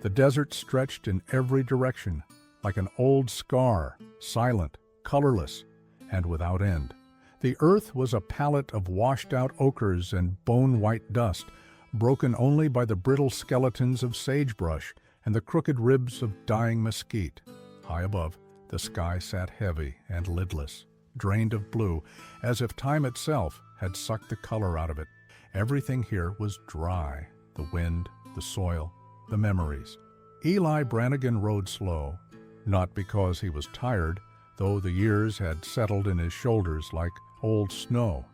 The desert stretched in every direction, like an old scar, silent, colorless, and without end. The earth was a palette of washed-out ochres and bone-white dust, broken only by the brittle skeletons of sagebrush and the crooked ribs of dying mesquite. High above, the sky sat heavy and lidless, drained of blue, as if time itself had sucked the color out of it. Everything here was dry, the wind, the soil, the memories. Eli Brannigan rode slow, not because he was tired, though the years had settled in his shoulders like old snow,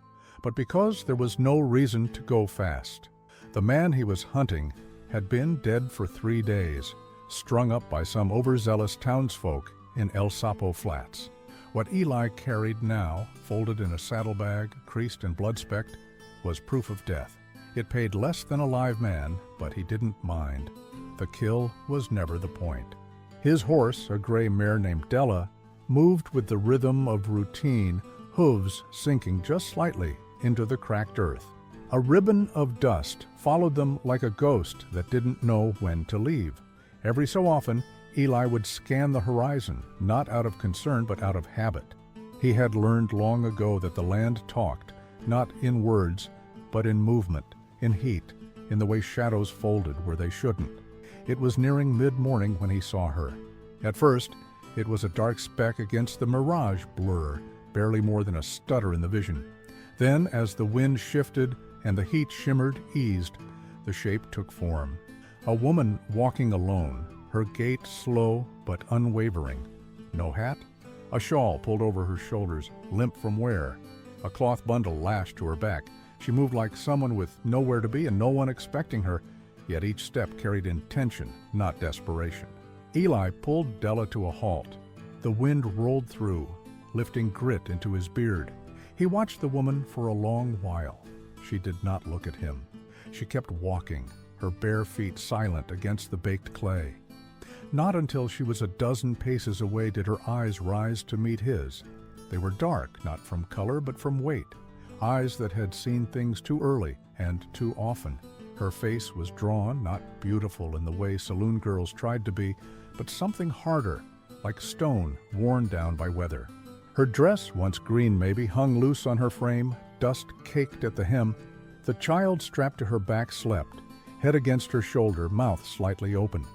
but because there was no reason to go fast. The man he was hunting had been dead for 3 days, strung up by some overzealous townsfolk in El Sapo Flats. What Eli carried now, folded in a saddlebag, creased and blood-specked, was proof of death. It paid less than a live man, but he didn't mind. The kill was never the point. His horse, a gray mare named Della, moved with the rhythm of routine, hooves sinking just slightly into the cracked earth. A ribbon of dust followed them like a ghost that didn't know when to leave. Every so often, Eli would scan the horizon, not out of concern but out of habit. He had learned long ago that the land talked, not in words, but in movement, in heat, in the way shadows folded where they shouldn't. It was nearing mid-morning when he saw her. At first, it was a dark speck against the mirage blur, barely more than a stutter in the vision. Then, as the wind shifted and the heat shimmered, eased, the shape took form. A woman walking alone, her gait slow but unwavering. No hat? A shawl pulled over her shoulders, limp from wear. A cloth bundle lashed to her back. She moved like someone with nowhere to be and no one expecting her, yet each step carried intention, not desperation. Eli pulled Della to a halt. The wind rolled through, lifting grit into his beard. He watched the woman for a long while. She did not look at him. She kept walking, her bare feet silent against the baked clay. Not until she was a dozen paces away did her eyes rise to meet his. They were dark, not from color, but from weight. Eyes that had seen things too early and too often. Her face was drawn, not beautiful in the way saloon girls tried to be, but something harder, like stone worn down by weather. Her dress, once green maybe, hung loose on her frame, dust caked at the hem. The child strapped to her back slept, head against her shoulder, mouth slightly open.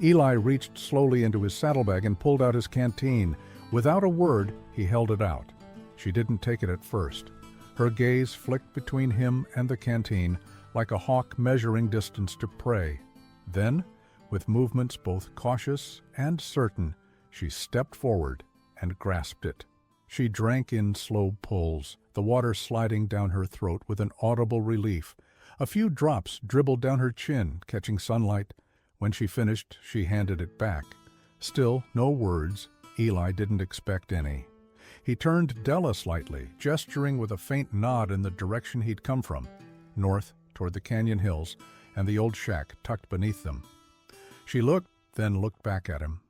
Eli reached slowly into his saddlebag and pulled out his canteen. Without a word, he held it out. She didn't take it at first. Her gaze flicked between him and the canteen, like a hawk measuring distance to prey. Then, with movements both cautious and certain, she stepped forward and grasped it. She drank in slow pulls, the water sliding down her throat with an audible relief. A few drops dribbled down her chin, catching sunlight. When she finished, she handed it back. Still no words. Eli didn't expect any. He turned Della slightly, gesturing with a faint nod in the direction he'd come from, north toward the canyon hills and the old shack tucked beneath them. She looked, then looked back at him.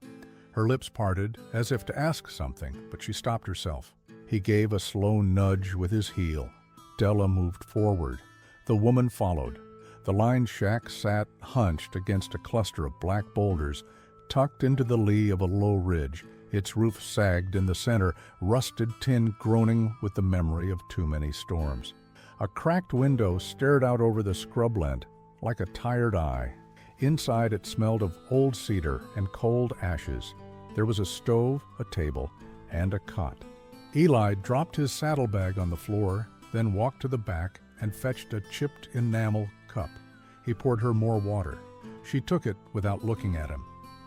Her lips parted, as if to ask something, but she stopped herself. He gave a slow nudge with his heel. Della moved forward. The woman followed. The lined shack sat hunched against a cluster of black boulders, tucked into the lee of a low ridge. Its roof sagged in the center, rusted tin groaning with the memory of too many storms. A cracked window stared out over the scrubland, like a tired eye. Inside it smelled of old cedar and cold ashes. There was a stove, a table, and a cot. Eli dropped his saddlebag on the floor, then walked to the back and fetched a chipped enamel cup. He poured her more water. She took it without looking at him.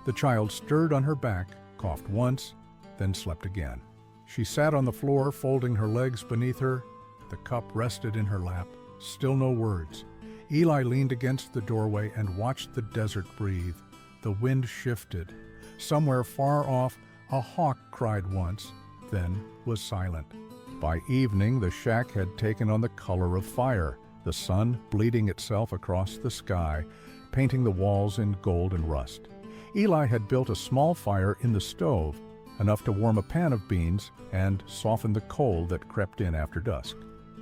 The child stirred on her back, coughed once, then slept again. She sat on the floor, folding her legs beneath her. The cup rested in her lap. Still no words. Eli leaned against the doorway and watched the desert breathe. The wind shifted. Somewhere far off, a hawk cried once, then was silent. By evening, the shack had taken on the color of fire, the sun bleeding itself across the sky, painting the walls in gold and rust. Eli had built a small fire in the stove, enough to warm a pan of beans and soften the cold that crept in after dusk.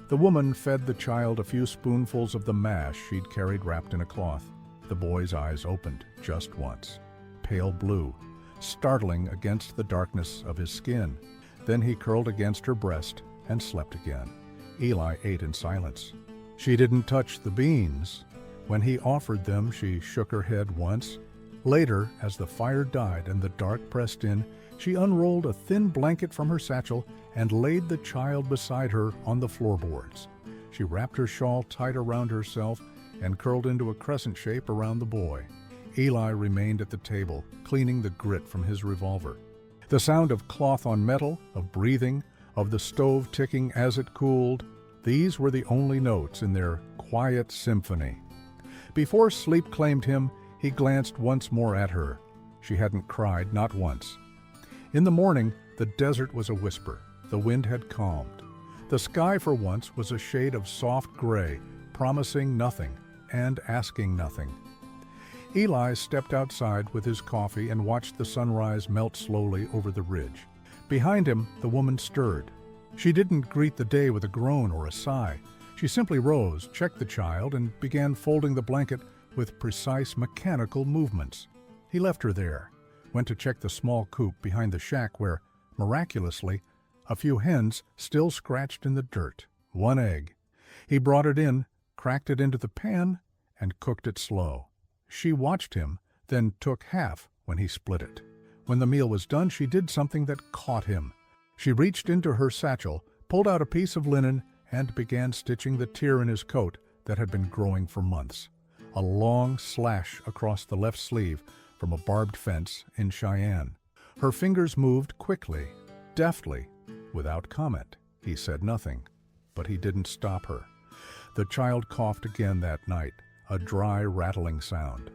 The woman fed the child a few spoonfuls of the mash she'd carried wrapped in a cloth. The boy's eyes opened just once, pale blue, startling against the darkness of his skin. Then he curled against her breast and slept again. Eli ate in silence. She didn't touch the beans. When he offered them, she shook her head once. Later, as the fire died and the dark pressed in, she unrolled a thin blanket from her satchel and laid the child beside her on the floorboards. She wrapped her shawl tight around herself and curled into a crescent shape around the boy. Eli remained at the table, cleaning the grit from his revolver. The sound of cloth on metal, of breathing, of the stove ticking as it cooled, these were the only notes in their quiet symphony. Before sleep claimed him, he glanced once more at her. She hadn't cried, not once. In the morning, the desert was a whisper. The wind had calmed. The sky for once was a shade of soft gray, promising nothing and asking nothing. Eli stepped outside with his coffee and watched the sunrise melt slowly over the ridge. Behind him, the woman stirred. She didn't greet the day with a groan or a sigh. She simply rose, checked the child, and began folding the blanket with precise mechanical movements. He left her there, went to check the small coop behind the shack where, miraculously, a few hens still scratched in the dirt. One egg. He brought it in, cracked it into the pan, and cooked it slow. She watched him, then took half when he split it. When the meal was done, she did something that caught him. She reached into her satchel, pulled out a piece of linen, and began stitching the tear in his coat that had been growing for months. A long slash across the left sleeve from a barbed fence in Cheyenne. Her fingers moved quickly, deftly, without comment. He said nothing, but he didn't stop her. The child coughed again that night, a dry, rattling sound.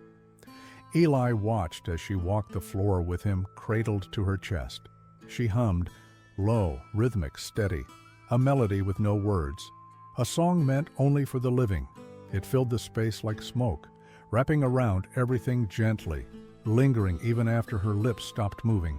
Eli watched as she walked the floor with him cradled to her chest. She hummed, low, rhythmic, steady, a melody with no words, a song meant only for the living. It filled the space like smoke, wrapping around everything gently, lingering even after her lips stopped moving.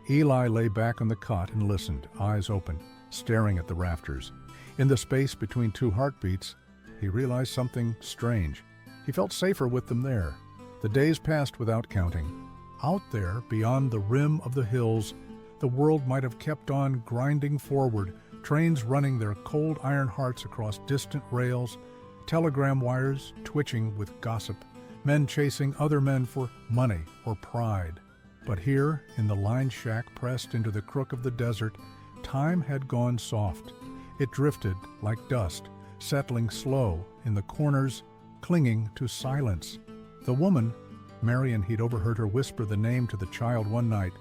Eli lay back on the cot and listened, eyes open, staring at the rafters. In the space between two heartbeats, he realized something strange. He felt safer with them there. The days passed without counting. Out there, beyond the rim of the hills, the world might have kept on grinding forward, trains running their cold iron hearts across distant rails, telegram wires twitching with gossip, men chasing other men for money or pride. But here, in the lined shack pressed into the crook of the desert, time had gone soft. It drifted like dust, settling slow in the corners, clinging to silence. The woman, Marion, he'd overheard her whisper the name to the child one night,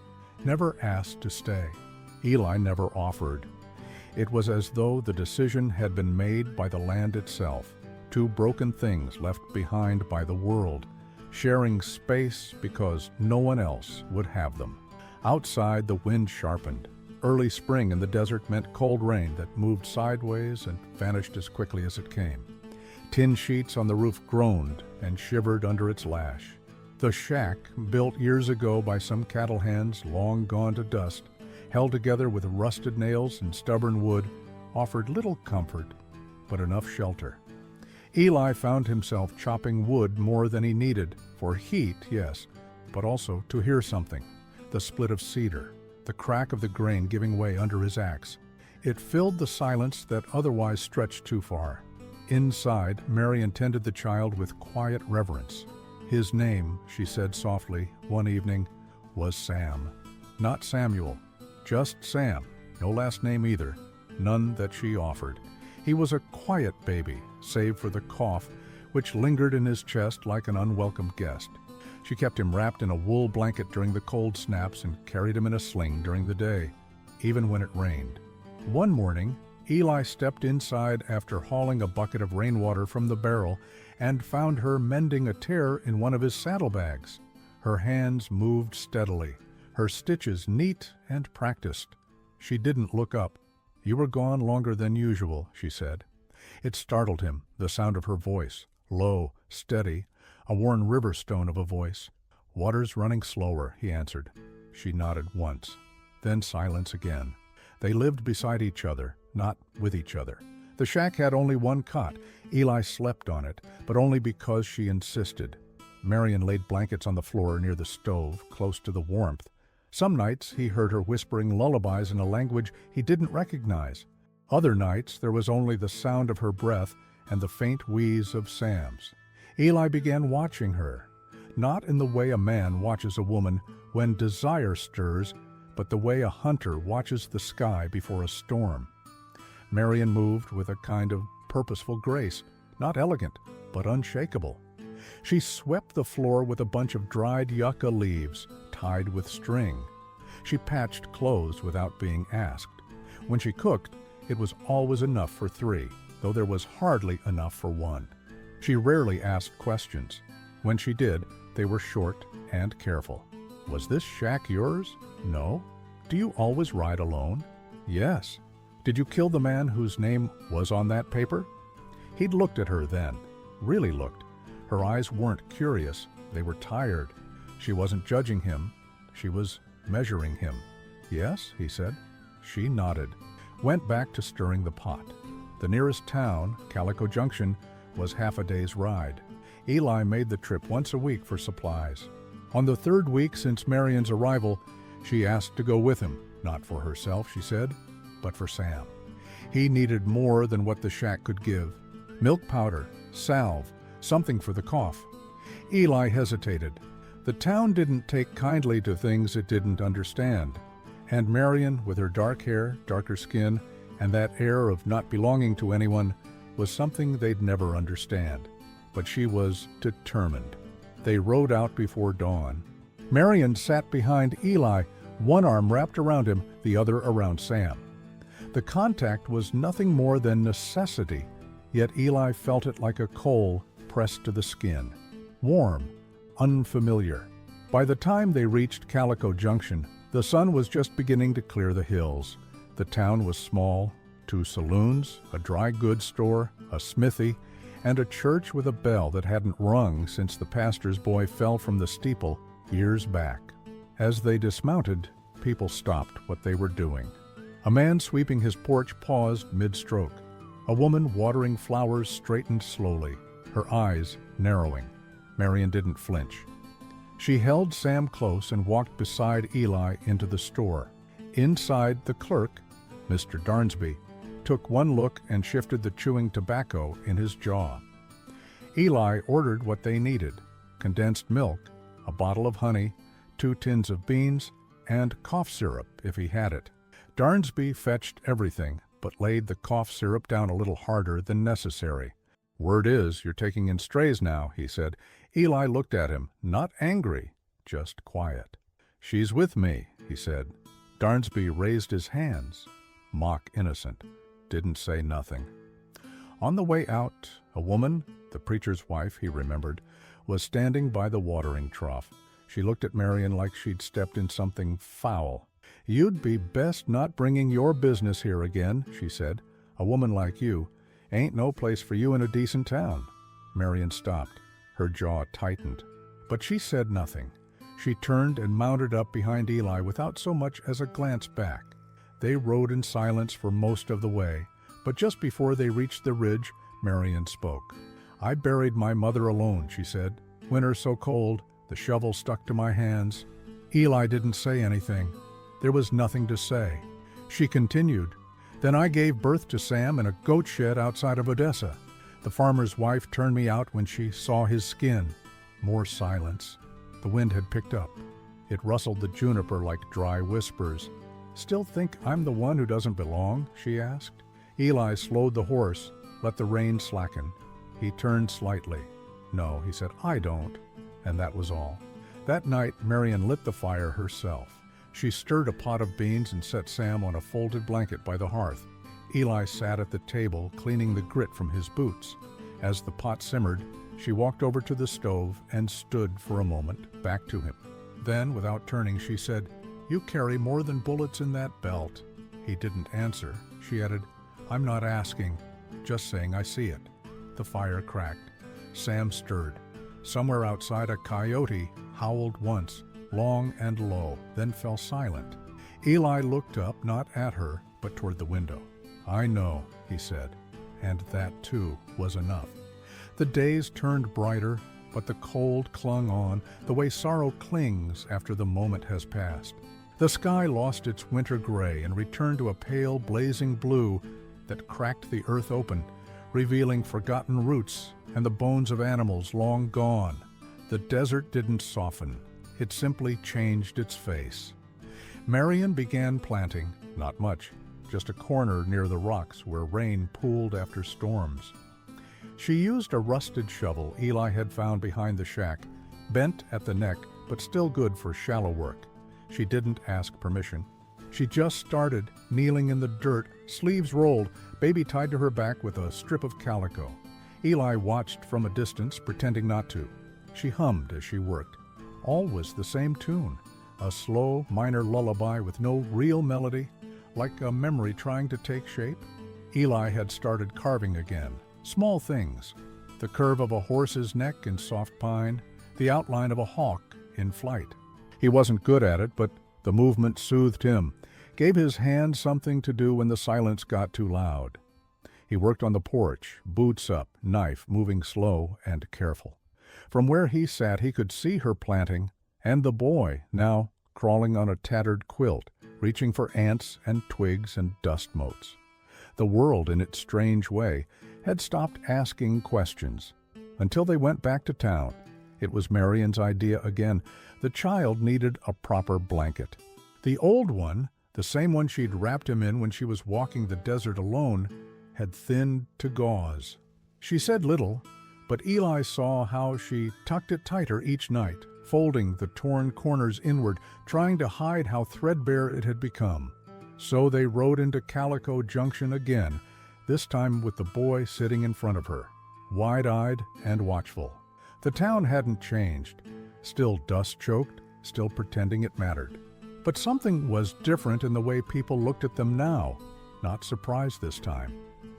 never asked to stay. Eli never offered. It was as though the decision had been made by the land itself. Two broken things left behind by the world, sharing space because no one else would have them. Outside, the wind sharpened. Early spring in the desert meant cold rain that moved sideways and vanished as quickly as it came. Tin sheets on the roof groaned and shivered under its lash. The shack, built years ago by some cattle hands long gone to dust, held together with rusted nails and stubborn wood, offered little comfort, but enough shelter. Eli found himself chopping wood more than he needed, for heat, yes, but also to hear something, the split of cedar, the crack of the grain giving way under his axe. It filled the silence that otherwise stretched too far. Inside, Marion tended the child with quiet reverence. His name, she said softly one evening, was Sam. Not Samuel, just Sam, no last name either, none that she offered. He was a quiet baby, save for the cough, which lingered in his chest like an unwelcome guest. She kept him wrapped in a wool blanket during the cold snaps and carried him in a sling during the day, even when it rained. One morning, Eli stepped inside after hauling a bucket of rainwater from the barrel and found her mending a tear in one of his saddlebags. Her hands moved steadily, her stitches neat and practiced. She didn't look up. "You were gone longer than usual," she said. It startled him, the sound of her voice, low, steady, a worn river stone of a voice. "Water's running slower," he answered. She nodded once, then silence again. They lived beside each other, not with each other. The shack had only one cot. Eli slept on it, but only because she insisted. Marion laid blankets on the floor near the stove, close to the warmth. Some nights he heard her whispering lullabies in a language he didn't recognize. Other nights there was only the sound of her breath and the faint wheeze of Sam's. Eli began watching her, not in the way a man watches a woman when desire stirs, but the way a hunter watches the sky before a storm. Marion moved with a kind of purposeful grace, not elegant, but unshakable. She swept the floor with a bunch of dried yucca leaves, tied with string. She patched clothes without being asked. When she cooked, it was always enough for 3, though there was hardly enough for 1. She rarely asked questions. When she did, they were short and careful. Was this shack yours? No. Do you always ride alone? Yes. Did you kill the man whose name was on that paper? He'd looked at her then, really looked. Her eyes weren't curious, they were tired. She wasn't judging him, she was measuring him. Yes, he said. She nodded, went back to stirring the pot. The nearest town, Calico Junction, was half a day's ride. Eli made the trip once a week for supplies. On the 3rd week since Marion's arrival, she asked to go with him, not for herself, she said, but for Sam. He needed more than what the shack could give. Milk powder, salve, something for the cough. Eli hesitated. The town didn't take kindly to things it didn't understand, and Marion, with her dark hair, darker skin, and that air of not belonging to anyone, was something they'd never understand. But she was determined. They rode out before dawn. Marion sat behind Eli, one arm wrapped around him, the other around Sam. The contact was nothing more than necessity, yet Eli felt it like a coal pressed to the skin. Warm, unfamiliar. By the time they reached Calico Junction, the sun was just beginning to clear the hills. The town was small, 2 saloons, a dry goods store, a smithy, and a church with a bell that hadn't rung since the pastor's boy fell from the steeple years back. As they dismounted, people stopped what they were doing. A man sweeping his porch paused mid-stroke. A woman watering flowers straightened slowly, her eyes narrowing. Marion didn't flinch. She held Sam close and walked beside Eli into the store. Inside, the clerk, Mr. Darnsby, took one look and shifted the chewing tobacco in his jaw. Eli ordered what they needed: condensed milk, a bottle of honey, 2 tins of beans, and cough syrup if he had it. Darnsby fetched everything, but laid the cough syrup down a little harder than necessary. "Word is, you're taking in strays now," he said. Eli looked at him, not angry, just quiet. "She's with me," he said. Darnsby raised his hands, mock innocent, didn't say nothing. On the way out, a woman, the preacher's wife, he remembered, was standing by the watering trough. She looked at Marion like she'd stepped in something foul. "You'd be best not bringing your business here again," she said. "A woman like you, ain't no place for you in a decent town." Marion stopped. Her jaw tightened. But she said nothing. She turned and mounted up behind Eli without so much as a glance back. They rode in silence for most of the way, but just before they reached the ridge, Marion spoke. "I buried my mother alone," she said. "Winter so cold, the shovel stuck to my hands." Eli didn't say anything. There was nothing to say. She continued, "Then I gave birth to Sam in a goat shed outside of Odessa. The farmer's wife turned me out when she saw his skin." More silence. The wind had picked up. It rustled the juniper like dry whispers. "Still think I'm the one who doesn't belong?" she asked. Eli slowed the horse, let the rein slacken. He turned slightly. "No," he said, "I don't." And that was all. That night, Marion lit the fire herself. She stirred a pot of beans and set Sam on a folded blanket by the hearth. Eli sat at the table, cleaning the grit from his boots. As the pot simmered, she walked over to the stove and stood for a moment, back to him. Then, without turning, she said, "You carry more than bullets in that belt." He didn't answer. She added, "I'm not asking, just saying I see it." The fire cracked. Sam stirred. Somewhere outside, a coyote howled once, long and low, then fell silent. Eli looked up, not at her, but toward the window. "I know," he said, and that, too, was enough. The days turned brighter, but the cold clung on, the way sorrow clings after the moment has passed. The sky lost its winter gray and returned to a pale, blazing blue that cracked the earth open, revealing forgotten roots and the bones of animals long gone. The desert didn't soften. It simply changed its face. Marion began planting, not much, just a corner near the rocks where rain pooled after storms. She used a rusted shovel Eli had found behind the shack, bent at the neck but still good for shallow work. She didn't ask permission. She just started, kneeling in the dirt, sleeves rolled, baby tied to her back with a strip of calico. Eli watched from a distance, pretending not to. She hummed as she worked. All was the same tune, a slow, minor lullaby with no real melody, like a memory trying to take shape. Eli had started carving again, small things, the curve of a horse's neck in soft pine, the outline of a hawk in flight. He wasn't good at it, but the movement soothed him, gave his hands something to do when the silence got too loud. He worked on the porch, boots up, knife moving slow and careful. From where he sat, he could see her planting, and the boy, now crawling on a tattered quilt, reaching for ants and twigs and dust motes. The world, in its strange way, had stopped asking questions. Until they went back to town. It was Marion's idea again. The child needed a proper blanket. The old one, the same one she'd wrapped him in when she was walking the desert alone, had thinned to gauze. She said little, but Eli saw how she tucked it tighter each night, folding the torn corners inward, trying to hide how threadbare it had become. So they rode into Calico Junction again, this time with the boy sitting in front of her, wide-eyed and watchful. The town hadn't changed, still dust-choked, still pretending it mattered. But something was different in the way people looked at them now. Not surprised this time.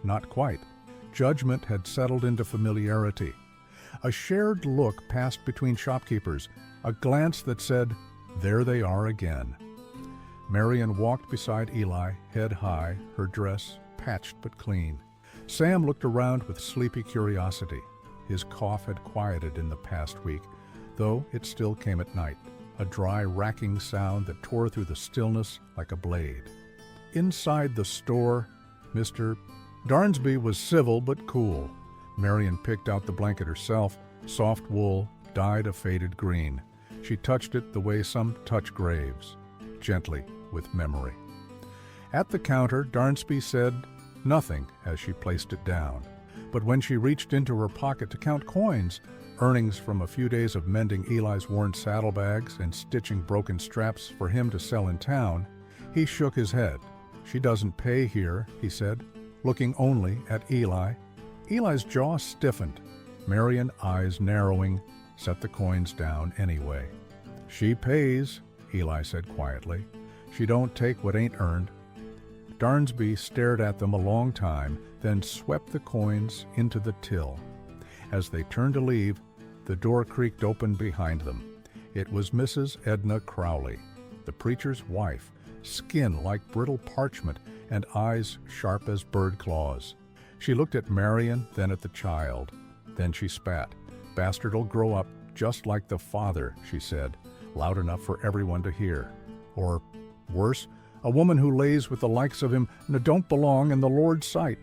Not quite. Judgment had settled into familiarity. A shared look passed between shopkeepers, a glance that said, "There they are again." Marion walked beside Eli, head high, her dress patched but clean. Sam looked around with sleepy curiosity. His cough had quieted in the past week, though it still came at night, a dry, racking sound that tore through the stillness like a blade. Inside the store, Mr. Darnsby was civil but cool. Marion picked out the blanket herself, soft wool, dyed a faded green. She touched it the way some touch graves, gently, with memory. At the counter, Darnsby said nothing as she placed it down. But when she reached into her pocket to count coins, earnings from a few days of mending Eli's worn saddlebags and stitching broken straps for him to sell in town, he shook his head. "She doesn't pay here," he said, looking only at Eli. Eli's jaw stiffened. Marion, eyes narrowing, set the coins down anyway. "She pays," Eli said quietly. "She don't take what ain't earned." Darnsby stared at them a long time, then swept the coins into the till. As they turned to leave, the door creaked open behind them. It was Mrs. Edna Crowley, the preacher's wife, skin like brittle parchment and eyes sharp as bird claws. She looked at Marion, then at the child. Then she spat. "Bastard'll grow up just like the father," she said, loud enough for everyone to hear. Or, worse, "A woman who lays with the likes of him don't belong in the Lord's sight."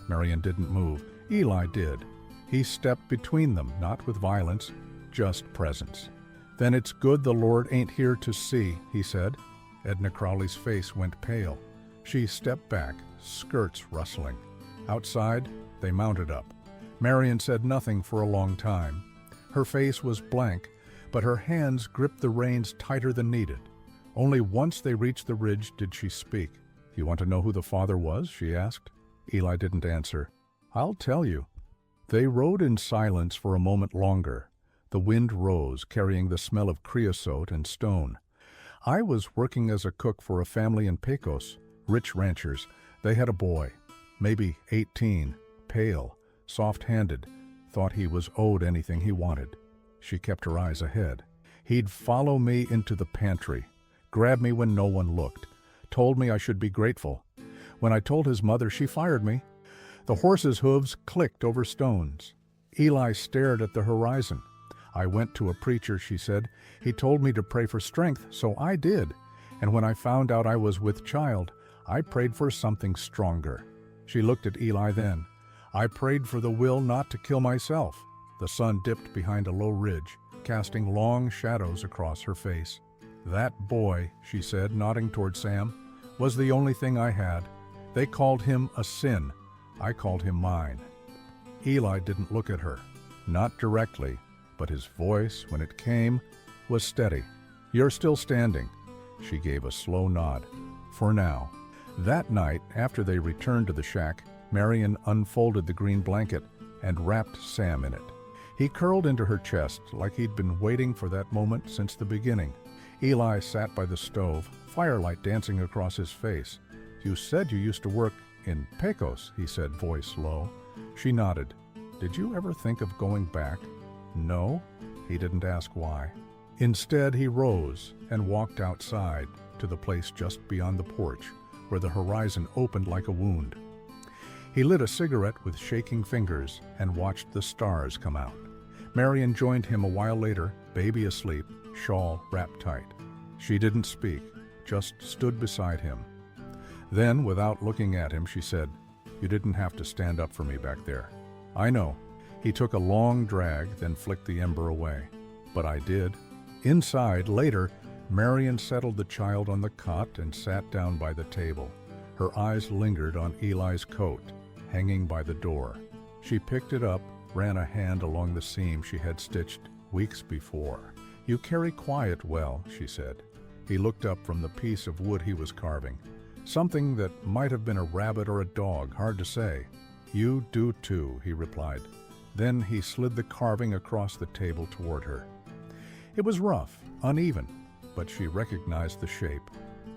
Marion didn't move. Eli did. He stepped between them, not with violence, just presence. "Then it's good the Lord ain't here to see," he said. Edna Crowley's face went pale. She stepped back, skirts rustling. Outside, they mounted up. Marion said nothing for a long time. Her face was blank, but her hands gripped the reins tighter than needed. Only once they reached the ridge did she speak. "You want to know who the father was?" she asked. Eli didn't answer. "I'll tell you." They rode in silence for a moment longer. The wind rose, carrying the smell of creosote and stone. "I was working as a cook for a family in Pecos, rich ranchers. They had a boy, maybe 18, pale, soft-handed, thought he was owed anything he wanted." She kept her eyes ahead. "He'd follow me into the pantry, grab me when no one looked, told me I should be grateful. When I told his mother, she fired me. The horse's hooves clicked over stones. Eli stared at the horizon. "I went to a preacher," she said. "He told me to pray for strength, so I did. And when I found out I was with child, I prayed for something stronger." She looked at Eli then. "I prayed for the will not to kill myself." The sun dipped behind a low ridge, casting long shadows across her face. "That boy," she said, nodding toward Sam, "was the only thing I had. They called him a sin. I called him mine." Eli didn't look at her. Not directly, but his voice, when it came, was steady. "You're still standing." She gave a slow nod. "For now." That night, after they returned to the shack, Marion unfolded the green blanket and wrapped Sam in it. He curled into her chest like he'd been waiting for that moment since the beginning. Eli sat by the stove, firelight dancing across his face. "You said you used to work in Pecos," he said, voice low. She nodded. "Did you ever think of going back?" "No." He didn't ask why. Instead, he rose and walked outside to the place just beyond the porch, where the horizon opened like a wound. He lit a cigarette with shaking fingers and watched the stars come out. Marion joined him a while later, baby asleep, shawl wrapped tight. She didn't speak, just stood beside him. Then, without looking at him, she said, "You didn't have to stand up for me back there." "I know." He took a long drag, then flicked the ember away. "But I did." Inside, later, Marion settled the child on the cot and sat down by the table. Her eyes lingered on Eli's coat, hanging by the door. She picked it up, ran a hand along the seam she had stitched weeks before. "You carry quiet well," she said. He looked up from the piece of wood he was carving. "Something that might have been a rabbit or a dog, hard to say." "You do too," he replied. Then he slid the carving across the table toward her. It was rough, uneven, but she recognized the shape.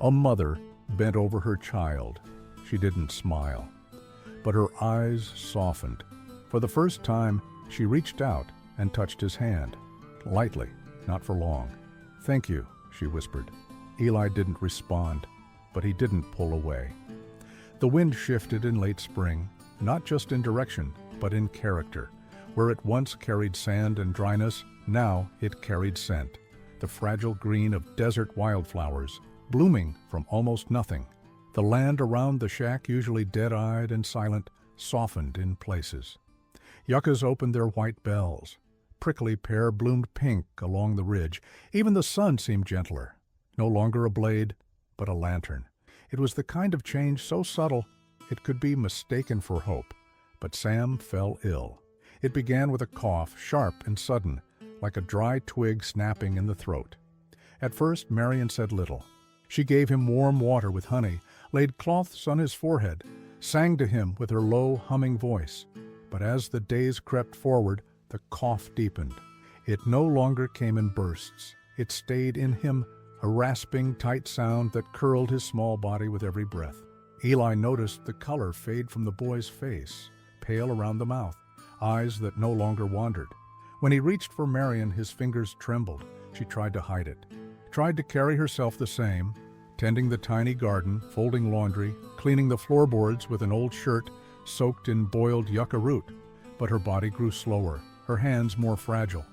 A mother bent over her child. She didn't smile, but her eyes softened. For the first time, she reached out and touched his hand, lightly, not for long. "Thank you," she whispered. Eli didn't respond, but he didn't pull away. The wind shifted in late spring, not just in direction, but in character. Where it once carried sand and dryness, now it carried scent, the fragile green of desert wildflowers, blooming from almost nothing. The land around the shack, usually dead-eyed and silent, softened in places. Yuccas opened their white bells. Prickly pear bloomed pink along the ridge. Even the sun seemed gentler, no longer a blade, but a lantern. It was the kind of change so subtle it could be mistaken for hope. But Sam fell ill. It began with a cough, sharp and sudden, like a dry twig snapping in the throat. At first, Marion said little. She gave him warm water with honey, laid cloths on his forehead, sang to him with her low, humming voice. But as the days crept forward, the cough deepened. It no longer came in bursts. It stayed in him, a rasping, tight sound that curled his small body with every breath. Eli noticed the color fade from the boy's face, pale around the mouth, eyes that no longer wandered. When he reached for Marion, his fingers trembled. She tried to hide it, tried to carry herself the same, tending the tiny garden, folding laundry, cleaning the floorboards with an old shirt soaked in boiled yucca root. But her body grew slower, her hands more fragile.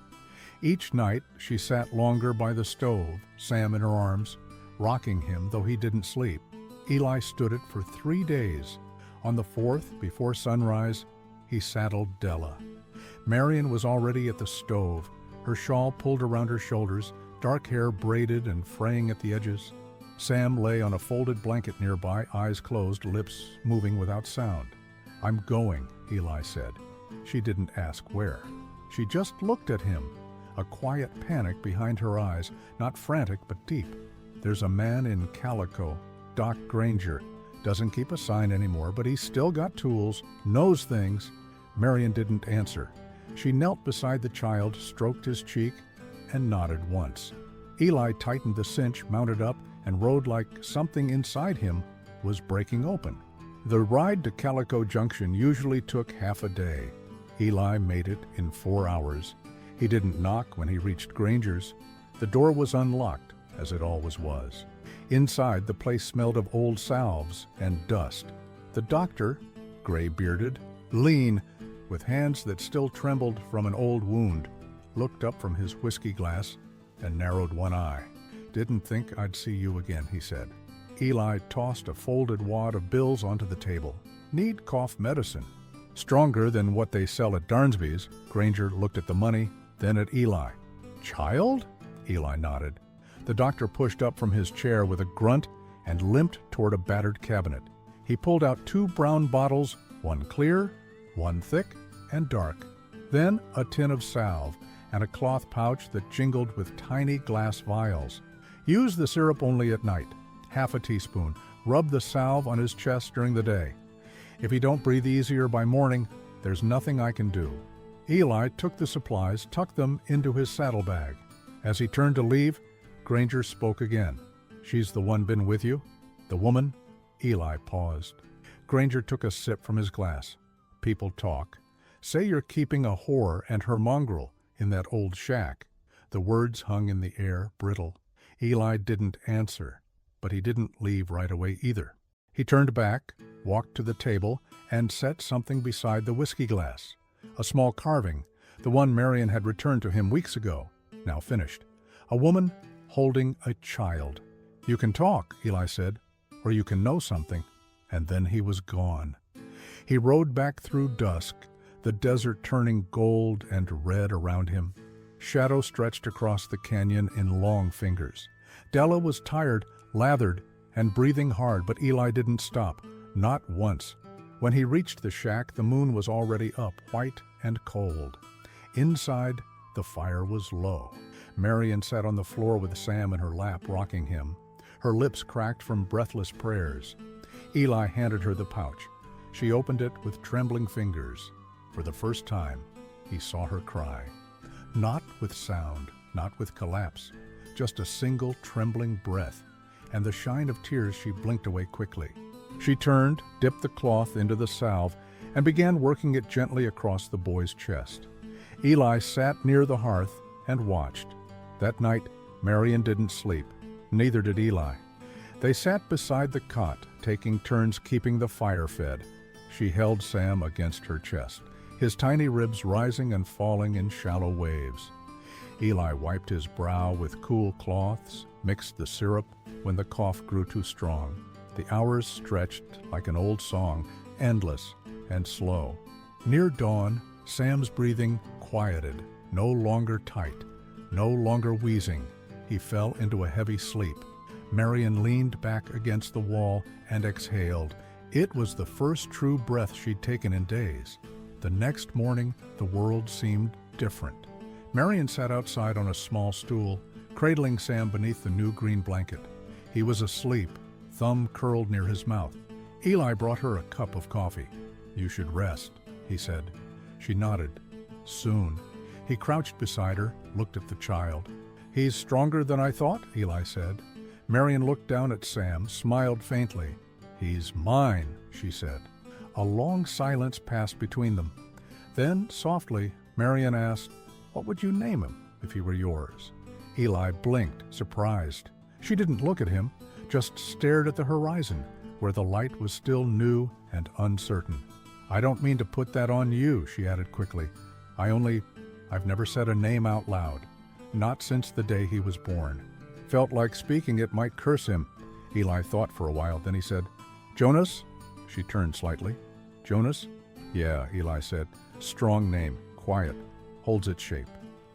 Each night, she sat longer by the stove, Sam in her arms, rocking him though he didn't sleep. Eli stood it for 3 days. On the 4th, before sunrise, he saddled Della. Marion was already at the stove, her shawl pulled around her shoulders, dark hair braided and fraying at the edges. Sam lay on a folded blanket nearby, eyes closed, lips moving without sound. "I'm going," Eli said. She didn't ask where. She just looked at him, a quiet panic behind her eyes, not frantic but deep. "There's a man in calico, Doc Granger. Doesn't keep a sign anymore, but he's still got tools, knows things." Marion didn't answer. She knelt beside the child, stroked his cheek, and nodded once. Eli tightened the cinch, mounted up, and rode like something inside him was breaking open. The ride to Calico Junction usually took half a day. Eli made it in 4 hours. He didn't knock when he reached Granger's. The door was unlocked, as it always was. Inside, the place smelled of old salves and dust. The doctor, gray-bearded, lean, with hands that still trembled from an old wound, looked up from his whiskey glass and narrowed one eye. "Didn't think I'd see you again," he said. Eli tossed a folded wad of bills onto the table. "Need cough medicine." Stronger than what they sell at Darnsby's, Granger looked at the money, then at Eli. "Child?" Eli nodded. The doctor pushed up from his chair with a grunt and limped toward a battered cabinet. He pulled out 2 brown bottles, one clear, one thick and dark. Then a tin of salve and a cloth pouch that jingled with tiny glass vials. "Use the syrup only at night. Half a teaspoon. Rub the salve on his chest during the day. If he don't breathe easier by morning, there's nothing I can do." Eli took the supplies, tucked them into his saddlebag. As he turned to leave, Granger spoke again. "She's the one been with you? The woman?" Eli paused. Granger took a sip from his glass. "People talk. Say you're keeping a whore and her mongrel in that old shack." The words hung in the air, brittle. Eli didn't answer, but he didn't leave right away either. He turned back, walked to the table, and set something beside the whiskey glass. A small carving, the one Marion had returned to him weeks ago, now finished. A woman holding a child. "You can talk," Eli said, "or you can know something." And then he was gone. He rode back through dusk, the desert turning gold and red around him. Shadow stretched across the canyon in long fingers. Della was tired, lathered, and breathing hard, but Eli didn't stop, not once. When he reached the shack, the moon was already up, white and cold. Inside, the fire was low. Marion sat on the floor with Sam in her lap, rocking him. Her lips cracked from breathless prayers. Eli handed her the pouch. She opened it with trembling fingers. For the first time, he saw her cry. Not with sound, not with collapse, just a single trembling breath, and the shine of tears she blinked away quickly. She turned, dipped the cloth into the salve, and began working it gently across the boy's chest. Eli sat near the hearth and watched. That night, Marion didn't sleep. Neither did Eli. They sat beside the cot, taking turns keeping the fire fed. She held Sam against her chest, his tiny ribs rising and falling in shallow waves. Eli wiped his brow with cool cloths, mixed the syrup when the cough grew too strong. The hours stretched like an old song, endless and slow. Near dawn, Sam's breathing quieted, no longer tight, no longer wheezing. He fell into a heavy sleep. Marion leaned back against the wall and exhaled. It was the first true breath she'd taken in days. The next morning, the world seemed different. Marion sat outside on a small stool, cradling Sam beneath the new green blanket. He was asleep, thumb curled near his mouth. Eli brought her a cup of coffee. "You should rest," he said. She nodded. "Soon." He crouched beside her, looked at the child. "He's stronger than I thought," Eli said. Marion looked down at Sam, smiled faintly. "He's mine," she said. A long silence passed between them. Then, softly, Marion asked, "What would you name him if he were yours?" Eli blinked, surprised. She didn't look at him, just stared at the horizon, where the light was still new and uncertain. "I don't mean to put that on you," she added quickly. I've never said a name out loud. Not since the day he was born. Felt like speaking it might curse him. Eli thought for a while, then he said, "Jonas?" She turned slightly. "Jonas?" "Yeah," Eli said. "Strong name, quiet, holds its shape."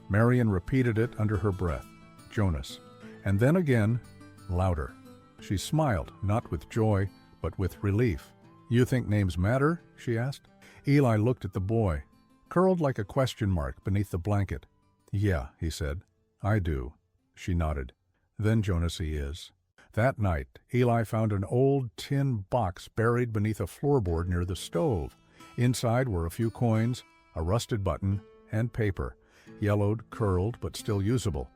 Marion repeated it under her breath. "Jonas." And then again, louder. She smiled, not with joy, but with relief. "You think names matter?" she asked. Eli looked at the boy, curled like a question mark beneath the blanket. "Yeah," he said. "I do." She nodded. "Then Jonas he is." That night, Eli found an old tin box buried beneath a floorboard near the stove. Inside were a few coins, a rusted button, and paper, yellowed, curled, but still usable.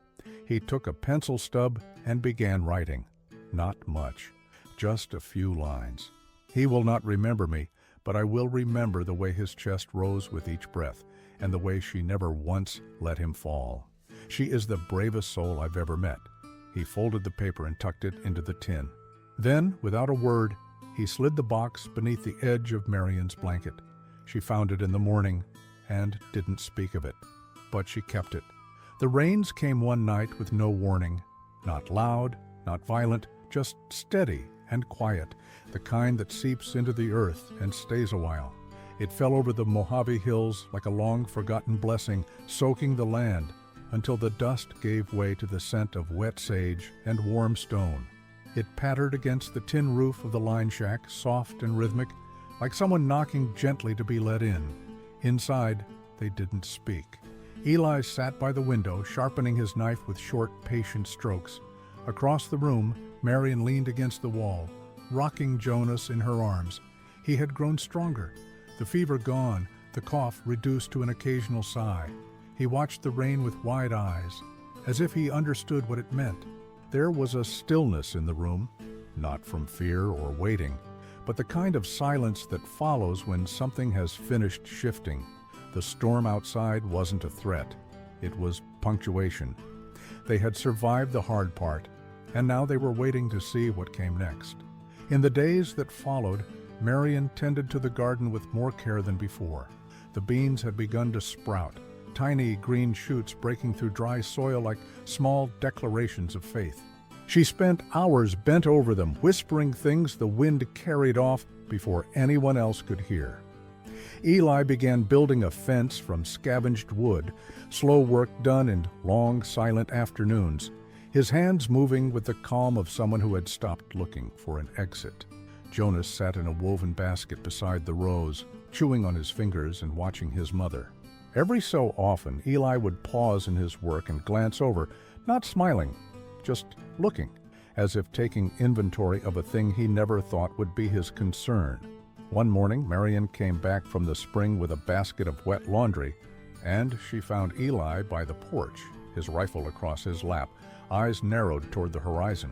He took a pencil stub and began writing. Not much, just a few lines. "He will not remember me, but I will remember the way his chest rose with each breath, and the way she never once let him fall. She is the bravest soul I've ever met." He folded the paper and tucked it into the tin. Then, without a word, He slid the box beneath the edge of Marion's blanket. She found it in the morning and didn't speak of it, but she kept it. The rains came one night with no warning, not loud, not violent, just steady and quiet, the kind that seeps into the earth and stays a while. It fell over the Mojave Hills like a long-forgotten blessing, soaking the land until the dust gave way to the scent of wet sage and warm stone. It pattered against the tin roof of the line shack, soft and rhythmic, like someone knocking gently to be let in. Inside, they didn't speak. Eli sat by the window, sharpening his knife with short, patient strokes. Across the room, Marion leaned against the wall, rocking Jonas in her arms. He had grown stronger, the fever gone, the cough reduced to an occasional sigh. He watched the rain with wide eyes, as if he understood what it meant. There was a stillness in the room, not from fear or waiting, but the kind of silence that follows when something has finished shifting. The storm outside wasn't a threat. It was punctuation. They had survived the hard part, and now they were waiting to see what came next. In the days that followed, Marion tended to the garden with more care than before. The beans had begun to sprout, tiny green shoots breaking through dry soil like small declarations of faith. She spent hours bent over them, whispering things the wind carried off before anyone else could hear. Eli began building a fence from scavenged wood, slow work done in long, silent afternoons, his hands moving with the calm of someone who had stopped looking for an exit. Jonas sat in a woven basket beside the rows, chewing on his fingers and watching his mother. Every so often, Eli would pause in his work and glance over, not smiling, just looking, as if taking inventory of a thing he never thought would be his concern. One morning, Marion came back from the spring with a basket of wet laundry, and she found Eli by the porch, his rifle across his lap, eyes narrowed toward the horizon.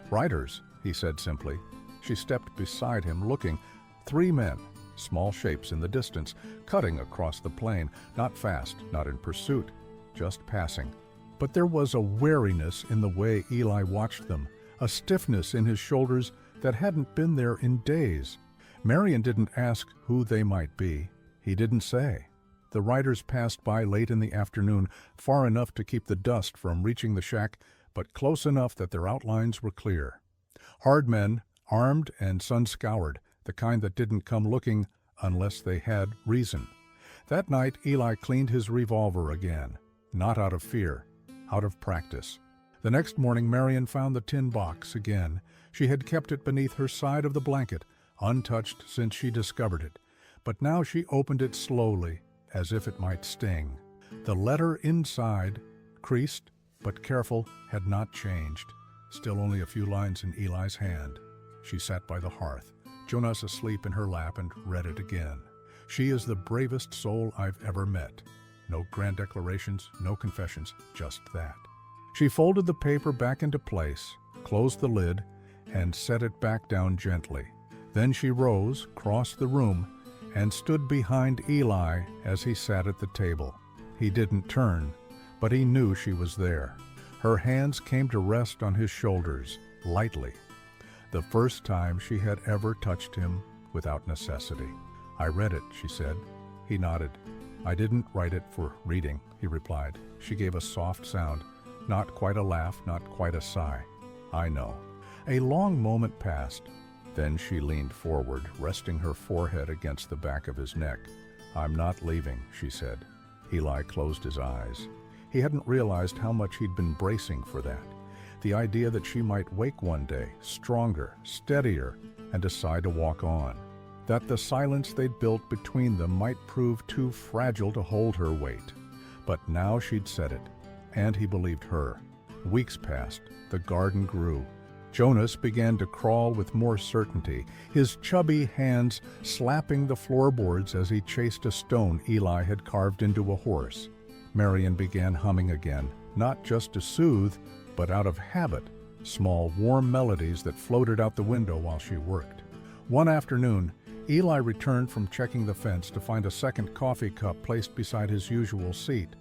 "Riders," he said simply. She stepped beside him, looking. 3 men, small shapes in the distance, cutting across the plain, not fast, not in pursuit, just passing. But there was a wariness in the way Eli watched them, a stiffness in his shoulders that hadn't been there in days. Marion didn't ask who they might be. He didn't say. The riders passed by late in the afternoon, far enough to keep the dust from reaching the shack, but close enough that their outlines were clear. Hard men, armed and sun-scoured, the kind that didn't come looking unless they had reason. That night, Eli cleaned his revolver again, not out of fear, out of practice. The next morning, Marion found the tin box again. She had kept it beneath her side of the blanket, untouched since she discovered it. But now she opened it slowly, as if it might sting. The letter inside, creased but careful, had not changed. Still only a few lines in Eli's hand. She sat by the hearth, Jonas asleep in her lap, and read it again. "She is the bravest soul I've ever met." No grand declarations, no confessions, just that. She folded the paper back into place, closed the lid, and set it back down gently. Then she rose, crossed the room, and stood behind Eli as he sat at the table. He didn't turn, but he knew she was there. Her hands came to rest on his shoulders, lightly. The first time she had ever touched him without necessity. "I read it," she said. He nodded. "I didn't write it for reading," he replied. She gave a soft sound, not quite a laugh, not quite a sigh. "I know." A long moment passed. Then she leaned forward, resting her forehead against the back of his neck. "I'm not leaving," she said. Eli closed his eyes. He hadn't realized how much he'd been bracing for that. The idea that she might wake one day, stronger, steadier, and decide to walk on. That the silence they'd built between them might prove too fragile to hold her weight. But now she'd said it, and he believed her. Weeks passed. The garden grew. Jonas began to crawl with more certainty, his chubby hands slapping the floorboards as he chased a stone Eli had carved into a horse. Marion began humming again, not just to soothe, but out of habit, small, warm melodies that floated out the window while she worked. One afternoon, Eli returned from checking the fence to find a second coffee cup placed beside his usual seat.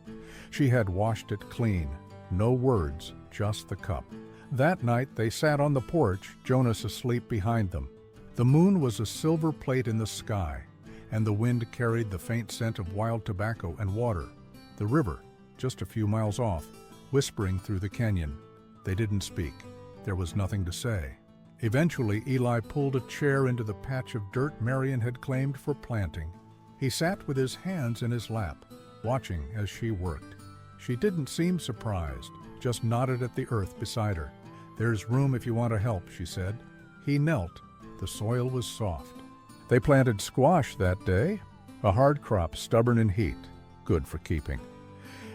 She had washed it clean. No words, just the cup. That night they sat on the porch, Jonas asleep behind them. The moon was a silver plate in the sky, and the wind carried the faint scent of wild tobacco and water. The river, just a few miles off, whispering through the canyon. They didn't speak. There was nothing to say. Eventually, Eli pulled a chair into the patch of dirt Marion had claimed for planting. He sat with his hands in his lap, watching as she worked. She didn't seem surprised, just nodded at the earth beside her. "There's room if you want to help," she said. He knelt. The soil was soft. They planted squash that day, a hard crop stubborn in heat, good for keeping.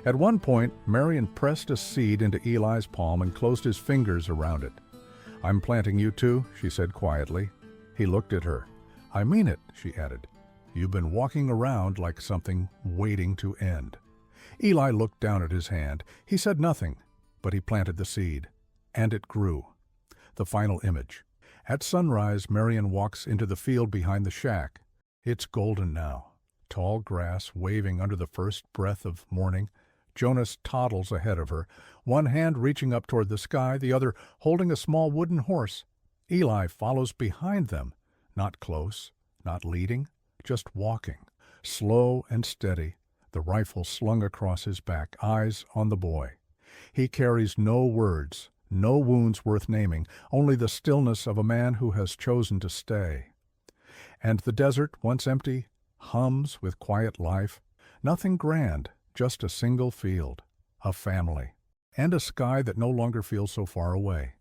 At one point, Marion pressed a seed into Eli's palm and closed his fingers around it. "I'm planting you too," she said quietly. He looked at her. "I mean it," she added. "You've been walking around like something waiting to end." Eli looked down at his hand. He said nothing, but he planted the seed, and it grew. The final image. At sunrise, Marion walks into the field behind the shack. It's golden now, tall grass waving under the first breath of morning. Jonas toddles ahead of her, one hand reaching up toward the sky, the other holding a small wooden horse. Eli follows behind them, not close, not leading, just walking, slow and steady, the rifle slung across his back, eyes on the boy. He carries no words, no wounds worth naming, only the stillness of a man who has chosen to stay. And the desert, once empty, hums with quiet life. Nothing grand, just a single field, a family, and a sky that no longer feels so far away.